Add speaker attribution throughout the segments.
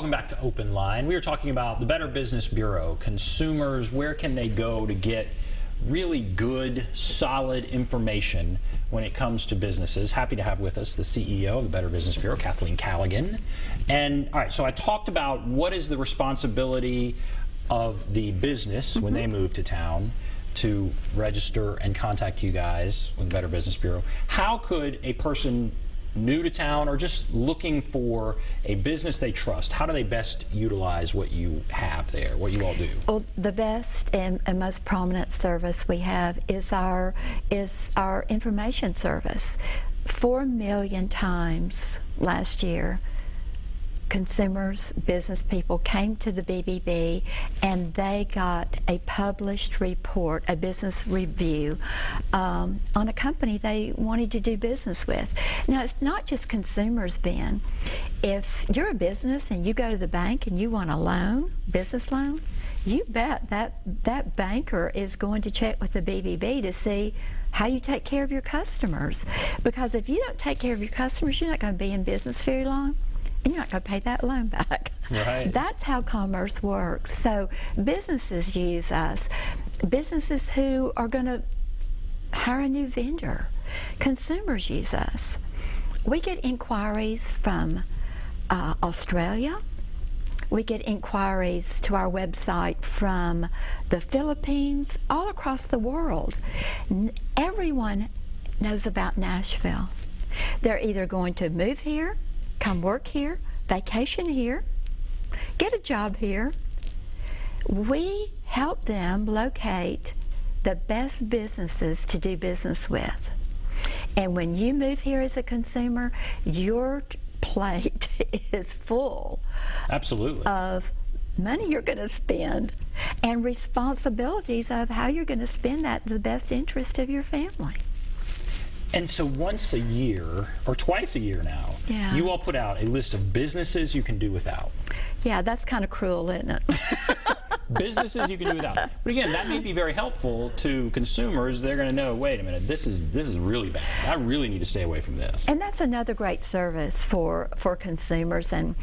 Speaker 1: welcome back to OpenLine. We were talking about the Better Business Bureau. Consumers, where can they go to get really good, solid information when it comes to businesses? Happy to have with us the CEO of the Better Business Bureau, Kathleen Callaghan. And all right, so I talked about what is the responsibility of the business when they move to town to register and contact you guys with the Better Business Bureau. How could a person new to town or just looking for a business they trust, how do they best utilize what you have there, what you all do?
Speaker 2: Well, the best and most prominent service we have is our information service. 4 million times last year, consumers, business people came to the BBB and they got a published report, a business review on a company they wanted to do business with. Now, it's not just consumers, Ben. If you're a business and you go to the bank and you want a loan, business loan, you bet that banker is going to check with the BBB to see how you take care of your customers. Because if you don't take care of your customers, you're not going to be in business very long. And you're not going to pay that loan back.
Speaker 1: Right.
Speaker 2: That's how commerce works. So businesses use us. Businesses who are going to hire a new vendor. Consumers use us. We get inquiries from Australia. We get inquiries to our website from the Philippines, all across the world. Everyone knows about Nashville. They're either going to move here, come work here, vacation here, get a job here. We help them locate the best businesses to do business with. And when you move here as a consumer, your plate is full.
Speaker 1: Absolutely.
Speaker 2: Of money you're going to spend and responsibilities of how you're going to spend that in the best interest of your family.
Speaker 1: And so once a year, or twice a year now, you all put out a list of businesses you can do without.
Speaker 2: Yeah, that's kind of cruel, isn't it?
Speaker 1: Businesses you can do without. But again, that may be very helpful to consumers. They're going to know, wait a minute, this is really bad. I really need to stay away from this.
Speaker 2: And that's another great service for consumers and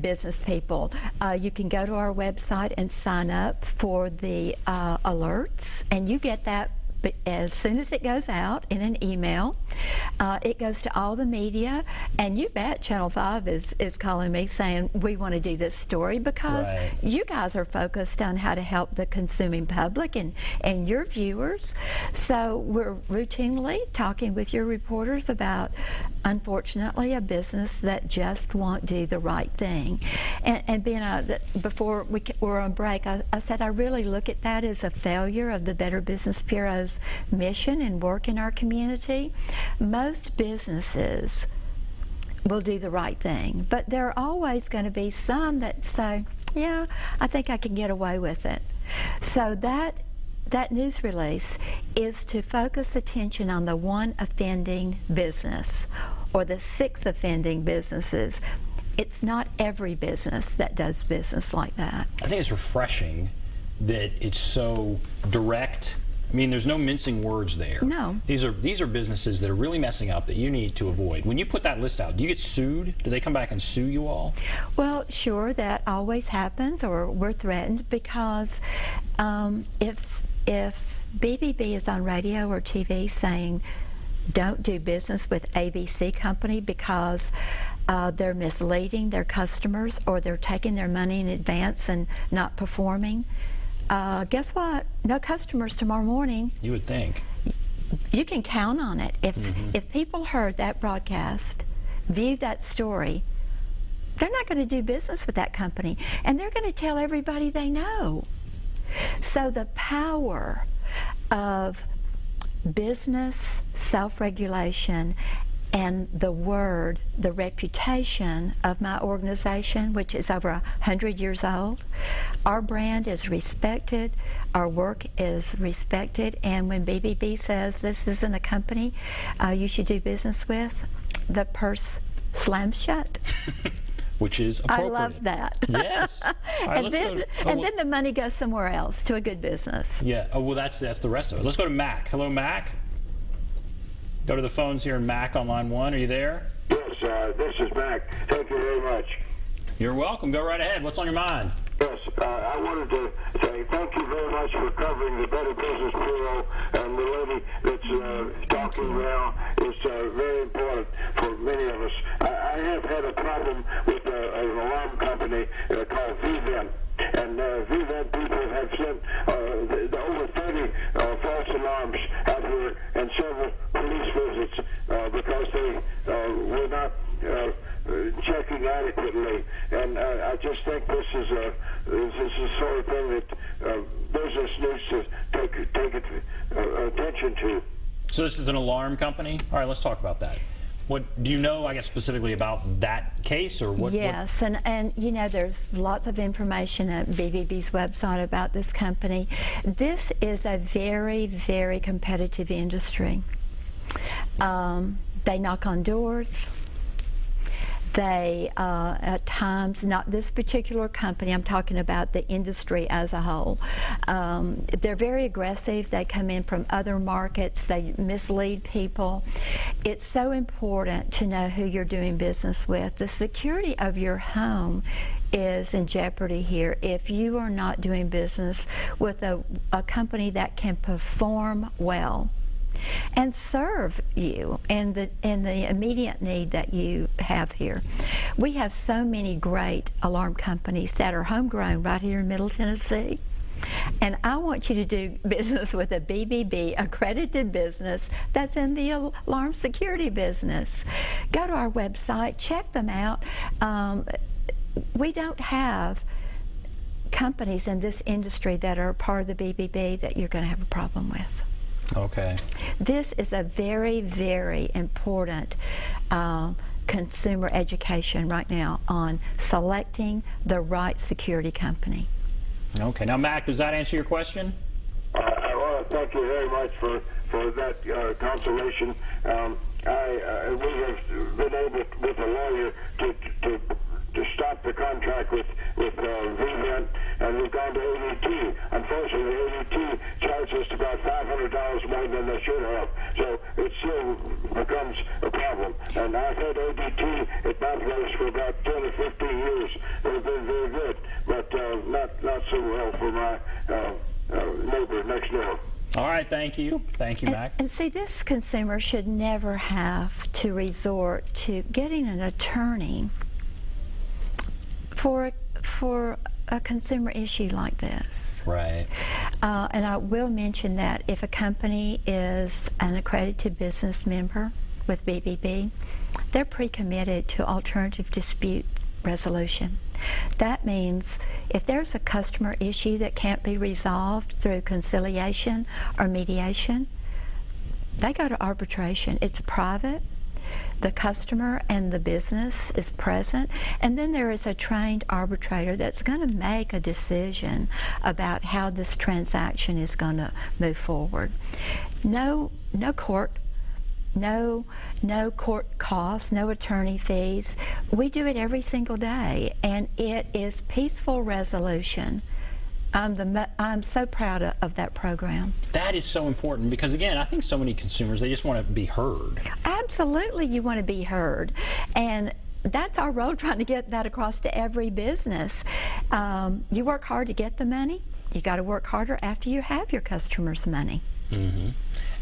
Speaker 2: business people. You can go to our website and sign up for the alerts, and you get that as soon as it goes out in an email. It goes to all the media, and you bet Channel 5 is calling me saying, we want to do this story because you guys are focused on how to help the consuming public and your viewers. So we're routinely talking with your reporters about, unfortunately, a business that just won't do the right thing. And being before we were on break, I said I really look at that as a failure of the Better Business Bureau's mission and work in our community. Most businesses will do the right thing, but there are always going to be some that say, yeah, I think I can get away with it. So that news release is to focus attention on the one offending business or the 6 offending businesses. It's not every business that does business like that.
Speaker 1: I think it's refreshing that it's so direct. I mean, there's no mincing words there.
Speaker 2: No.
Speaker 1: These are businesses that are really messing up that you need to avoid. When you put that list out, do you get sued? Do they come back and sue you all?
Speaker 2: Well, sure, that always happens, or we're threatened because if BBB is on radio or TV saying don't do business with ABC company because they're misleading their customers or they're taking their money in advance and not performing, guess what? No customers tomorrow morning.
Speaker 1: You would think.
Speaker 2: You can count on it. If people heard that broadcast, viewed that story, they're not going to do business with that company, and they're going to tell everybody they know. So the power of business self-regulation and the word, the reputation of my organization, which is over 100 years old, our brand is respected, our work is respected, and when BBB says this isn't a company you should do business with, the purse slams shut.
Speaker 1: Which is appropriate.
Speaker 2: I love that.
Speaker 1: Yes. All right,
Speaker 2: and then the money goes somewhere else to a good business.
Speaker 1: Yeah. Oh, well, that's the rest of it. Let's go to Mac. Hello, Mac. Go to the phones here in Mac on line 1. Are you there?
Speaker 3: Yes, this is Mac. Thank you very much.
Speaker 1: You're welcome. Go right ahead. What's on your mind?
Speaker 3: Yes, I wanted to say thank you very much for covering the Better Business Bureau, and the lady that's talking now is very important for many of us. I have had a problem with an alarm company called VVent. And VVent people have sent over 30 false alarms out here and several police visits because they were not checking adequately. And I just think this is the sort of thing that business needs to take attention to.
Speaker 1: So this is an alarm company? All right, let's talk about that. What do you know, I guess, specifically about that case, or what?
Speaker 2: Yes, and you know, there's lots of information at BBB's website about this company. This is a very, very competitive industry. They knock on doors. They, at times, not this particular company, I'm talking about the industry as a whole. They're very aggressive. They come in from other markets. They mislead people. It's so important to know who you're doing business with. The security of your home is in jeopardy here if you are not doing business with a company that can perform well and serve you in the immediate need that you have here. We have so many great alarm companies that are homegrown right here in Middle Tennessee. And I want you to do business with a BBB accredited business that's in the alarm security business. Go to our website, check them out. We don't have companies in this industry that are part of the BBB that you're going to have a problem with.
Speaker 1: Okay.
Speaker 2: This is a very, very important consumer education right now on selecting the right security company.
Speaker 3: Okay.
Speaker 1: Now, Mac, does that answer your question?
Speaker 3: I want to thank you very much for that consolation. We have been able, with a lawyer, to stop the contract with VVent, and we've gone to ADT. Unfortunately, ADT charged us about $500 more than they should have, so it still becomes a problem. And I've had ADT at my place for about 10 or 15 years. They've been very good, but not so well for my neighbor next door.
Speaker 1: All right, thank you. Thank you, Mac.
Speaker 2: And see, this consumer should never have to resort to getting an attorney for a consumer issue like this.
Speaker 1: Right.
Speaker 2: And I will mention that if a company is an accredited business member with BBB, they're pre-committed to alternative dispute resolution. That means if there's a customer issue that can't be resolved through conciliation or mediation, they go to arbitration. It's private. The customer and the business is present, and then there is a trained arbitrator that's going to make a decision about how this transaction is going to move forward. No court costs, no attorney fees. We do it every single day, and it is peaceful resolution. I'm so proud of that program.
Speaker 1: That is so important because, again, I think so many consumers, they just want to be heard.
Speaker 2: Absolutely, you want to be heard. And that's our role, trying to get that across to every business. You work hard to get the money. You got to work harder after you have your customers' money.
Speaker 1: Mm-hmm.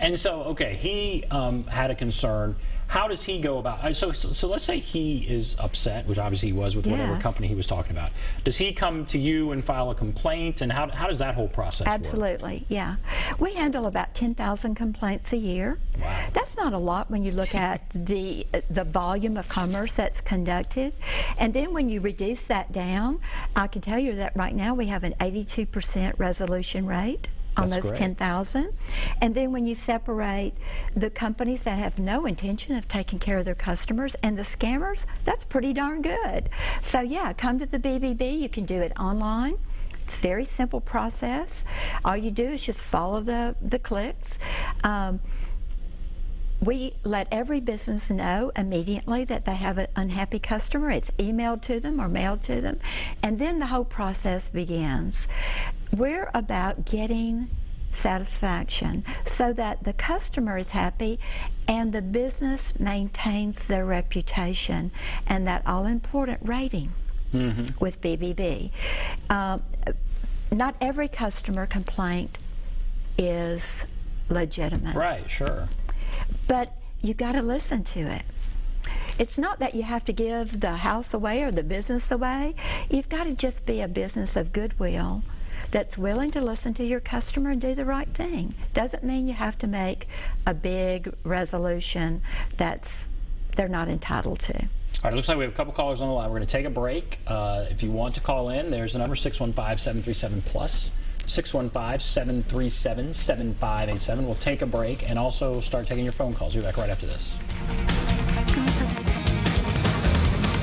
Speaker 1: And so, okay, he had a concern. How does he go about? So let's say he is upset, which obviously he was with whatever company he was talking about. Does he come to you and file a complaint? And how does that whole process work?
Speaker 2: Absolutely, yeah. We handle about 10,000 complaints a year.
Speaker 1: Wow. That's
Speaker 2: not a lot when you look at the volume of commerce that's conducted. And then when you reduce that down, I can tell you that right now we have an 82% resolution rate on those 10,000. And then when you separate the companies that have no intention of taking care of their customers and the scammers, that's pretty darn good. So yeah, come to the BBB. You can do it online. It's a very simple process. All you do is just follow the clicks. We let every business know immediately that they have an unhappy customer. It's emailed to them or mailed to them, and then the whole process begins. We're about getting satisfaction so that the customer is happy and the business maintains their reputation and that all-important rating. with BBB. Not every customer complaint is legitimate.
Speaker 1: Right, sure.
Speaker 2: But you got to listen to it. It's not that you have to give the house away or the business away. You've got to just be a business of goodwill that's willing to listen to your customer and do the right thing. Doesn't mean you have to make a big resolution they're not entitled to.
Speaker 1: All right, it looks like we have a couple callers on the line. We're going to take a break. If you want to call in, there's the number 615-737-PLUS, 615-737-7587. We'll take a break and also start taking your phone calls. We'll be back right after this.